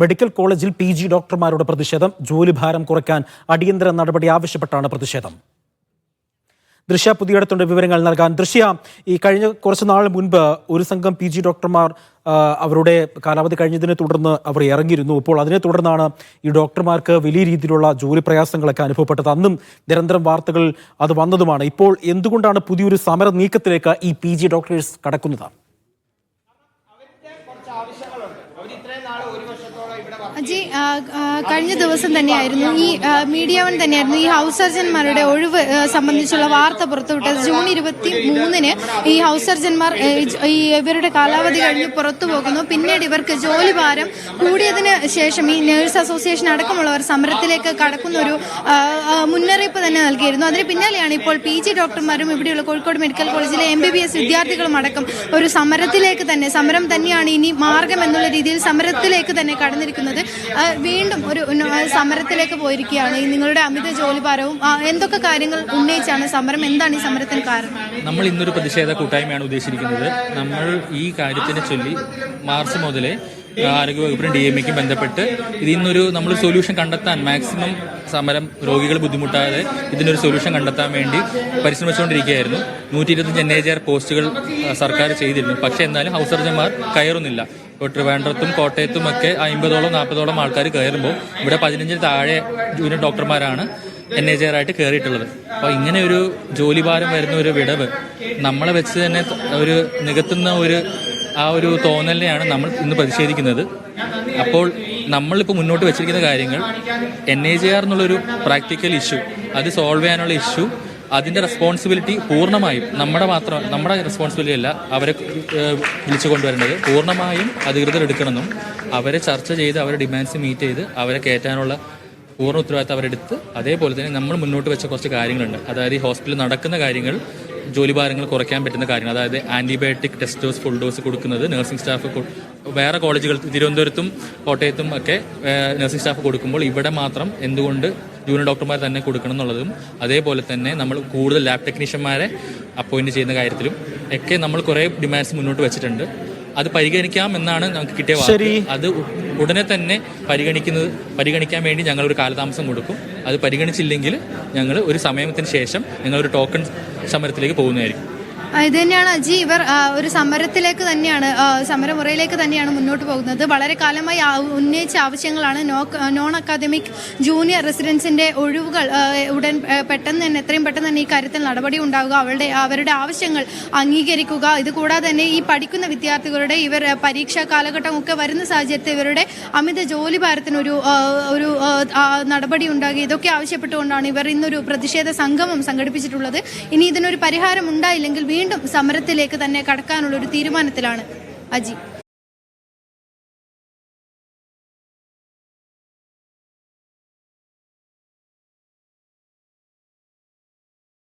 Medical കോളേജിൽ PG ഡോക്ടർമാരുടെ പ്രതിഷേധം. ജോലിഭാരം കുറയ്ക്കാൻ അടിയന്തര നടപടി ആവശ്യപ്പെട്ടാണ് പ്രതിഷേധം. ദൃശ്യ പുതിയടത്തുണ്ട് വിവരങ്ങൾ നൽകാൻ. ദൃശ്യ, ഈ കഴിഞ്ഞ കുറച്ച് നാൾ മുൻപ് ഒരു സംഘം PG ഡോക്ടർമാർ അവരുടെ കാലാവധി കഴിഞ്ഞതിനെ തുടർന്ന് അവർ ഇറങ്ങിയിരുന്നു. ഇപ്പോൾ അതിനെ തുടർന്നാണ് ഈ ഡോക്ടർമാർക്ക് വലിയ രീതിയിലുള്ള ജോലി പ്രയാസങ്ങളൊക്കെ അനുഭവപ്പെട്ടത്. അന്നും നിരന്തരം വാർത്തകൾ അത് വന്നതുമാണ്. ഇപ്പോൾ എന്തുകൊണ്ടാണ് പുതിയൊരു സമര നീക്കത്തിലേക്ക് ഈ PG ഡോക്ടേഴ്സ് കടക്കുന്നത്? അജി, കഴിഞ്ഞ ദിവസം തന്നെയായിരുന്നു ഈ മീഡിയ വൺ തന്നെയായിരുന്നു ഈ ഹൗസ് സർജന്മാരുടെ ഒഴിവ് സംബന്ധിച്ചുള്ള വാർത്ത പുറത്തുവിട്ടത്. ജൂൺ 23-ന് ഈ ഹൗസ് സർജന്മാർ ഇവരുടെ കാലാവധി കഴിഞ്ഞ് പുറത്തു പോകുന്നു. പിന്നീട് ഇവർക്ക് ജോലിഭാരം കൂടിയതിന് ശേഷം ഈ നഴ്സ് അസോസിയേഷൻ അടക്കമുള്ളവർ സമരത്തിലേക്ക് കടക്കുന്ന ഒരു മുന്നറിയിപ്പ് തന്നെ നൽകിയിരുന്നു. അതിന് പിന്നാലെയാണ് ഇപ്പോൾ PG ഡോക്ടർമാരും ഇവിടെയുള്ള കോഴിക്കോട് മെഡിക്കൽ കോളേജിലെ MBBS വിദ്യാർത്ഥികളും അടക്കം ഒരു സമരം തന്നെയാണ് ഇനി മാർഗം എന്നുള്ള രീതിയിൽ സമരത്തിലേക്ക് തന്നെ കടന്നിരിക്കുന്നത്. വീണ്ടും ഒരു സമരത്തിലേക്ക് പോയിരിക്കുകയാണ്. നിങ്ങളുടെ അമിത ജോലിഭാരവും എന്തൊക്കെ കാര്യങ്ങൾ ഉന്നയിച്ചാണ് സമരം? എന്താണ് ഈ സമരത്തിന് കാരണം? നമ്മൾ ഇന്നൊരു പ്രതിഷേധ കൂട്ടായ്മയാണ് ഉദ്ദേശിച്ചിരിക്കുന്നത്. നമ്മൾ ഈ കാര്യത്തിനെ ചൊല്ലി മാർച്ച് മുതലേ ആരോഗ്യവകുപ്പിനും DMAക്കും ബന്ധപ്പെട്ട് ഇതിന്നൊരു നമ്മൾ സൊല്യൂഷൻ കണ്ടെത്താൻ മാക്സിമം സമരം രോഗികൾ ബുദ്ധിമുട്ടാതെ ഇതിനൊരു സൊല്യൂഷൻ കണ്ടെത്താൻ വേണ്ടി പരിശ്രമിച്ചുകൊണ്ടിരിക്കുകയായിരുന്നു. 125 NAJR പോസ്റ്റുകൾ സർക്കാർ ചെയ്തിരുന്നു. പക്ഷേ എന്നാലും ഹൗസ് സർജന്മാർ കയറുന്നില്ല. ഇപ്പോൾ ട്രിവാൻഡ്രത്തും കോട്ടയത്തും ഒക്കെ 50-40 ആൾക്കാർ കയറുമ്പോൾ ഇവിടെ 15 താഴെ ജൂനിയർ ഡോക്ടർമാരാണ് NAJR ആയിട്ട് കയറിയിട്ടുള്ളത്. അപ്പോൾ ഇങ്ങനെ ഒരു ജോലിഭാരം വരുന്ന ഒരു വിടവ് നമ്മളെ വെച്ച് തന്നെ ഒരു നികത്തുന്ന ഒരു തോന്നലിനെയാണ് നമ്മൾ ഇന്ന് പ്രതിഷേധിക്കുന്നത്. അപ്പോൾ നമ്മളിപ്പോൾ മുന്നോട്ട് വെച്ചിരിക്കുന്ന കാര്യങ്ങൾ NAJR എന്നുള്ളൊരു പ്രാക്ടിക്കൽ ഇഷ്യൂ, അത് സോൾവ് ചെയ്യാനുള്ള ഇഷ്യൂ, അതിൻ്റെ റെസ്പോൺസിബിലിറ്റി പൂർണ്ണമായും നമ്മുടെ റെസ്പോൺസിബിലിറ്റി അല്ല, അവരെ വിളിച്ചു കൊണ്ടുവരേണ്ടത് പൂർണ്ണമായും അധികൃതർ എടുക്കണമെന്നും അവരെ ചർച്ച ചെയ്ത് അവരെ ഡിമാൻഡ്സ് മീറ്റ് ചെയ്ത് അവരെ കയറ്റാനുള്ള പൂർണ്ണ ഉത്തരവാദിത്തം അവരെടുത്ത് അതേപോലെ തന്നെ നമ്മൾ മുന്നോട്ട് വെച്ച കുറച്ച് കാര്യങ്ങളുണ്ട്. അതായത് ഈ ഹോസ്പിറ്റലിൽ നടക്കുന്ന കാര്യങ്ങൾ, ജോലിഭാരങ്ങൾ കുറയ്ക്കാൻ പറ്റുന്ന കാര്യങ്ങൾ, അതായത് antibiotic test dose full dose കൊടുക്കുന്നത് നഴ്സിംഗ് സ്റ്റാഫ് വേറെ കോളേജുകൾ തിരുവനന്തപുരത്തും കോട്ടയത്തും ഒക്കെ നഴ്സിംഗ് സ്റ്റാഫ് കൊടുക്കുമ്പോൾ ഇവിടെ മാത്രം എന്തുകൊണ്ട് ജൂനിയർ ഡോക്ടർമാർ തന്നെ കൊടുക്കണം എന്നുള്ളതും, അതേപോലെ തന്നെ നമ്മൾ കൂടുതൽ ലാബ് ടെക്നീഷ്യന്മാരെ അപ്പോയിന്റ് ചെയ്യുന്ന കാര്യത്തിലും ഒക്കെ നമ്മൾ കുറേ ഡിമാൻഡ്സ് മുന്നോട്ട് വെച്ചിട്ടുണ്ട്. അത് പരിഗണിക്കാം എന്നാണ് നമുക്ക് കിട്ടിയ വാർത്ത. അത് ഉടനെ തന്നെ പരിഗണിക്കാൻ വേണ്ടി ഞങ്ങൾ ഒരു കാലതാമസം കൊടുക്കും. അത് പരിഗണിച്ചില്ലെങ്കിൽ ഞങ്ങൾ ഒരു സമയത്തിന് ശേഷം ഞങ്ങളൊരു ടോക്കൺ സമരത്തിലേക്ക് പോകുന്നതായിരിക്കും. ഇത് തന്നെയാണ് അജി, ഇവർ ഒരു സമരമുറയിലേക്ക് തന്നെയാണ് മുന്നോട്ട് പോകുന്നത്. വളരെ കാലമായി ഉന്നയിച്ച ആവശ്യങ്ങളാണ് നോൺ അക്കാദമിക് ജൂനിയർ റെസിഡൻസിന്റെ ഒഴിവുകൾ എത്രയും പെട്ടെന്ന് തന്നെ ഈ കാര്യത്തിൽ നടപടി ഉണ്ടാവുക, അവരുടെ ആവശ്യങ്ങൾ അംഗീകരിക്കുക. ഇത് കൂടാതെ തന്നെ ഈ പഠിക്കുന്ന വിദ്യാർത്ഥികളുടെ പരീക്ഷാ കാലഘട്ടമൊക്കെ വരുന്ന സാഹചര്യത്തിൽ ഇവരുടെ അമിത ജോലിഭാരത്തിന് ഒരു നടപടി ഉണ്ടാകുക. ഇതൊക്കെ ആവശ്യപ്പെട്ടുകൊണ്ടാണ് ഇവർ ഇന്നൊരു പ്രതിഷേധ സംഗമം സംഘടിപ്പിച്ചിട്ടുള്ളത്. ഇനി ഇതിനൊരു പരിഹാരം ഉണ്ടായില്ലെങ്കിൽ വീണ്ടും സമരത്തിലേക്ക് തന്നെ കടക്കാനുള്ള ഒരു തീരുമാനത്തിലാണ് അജി.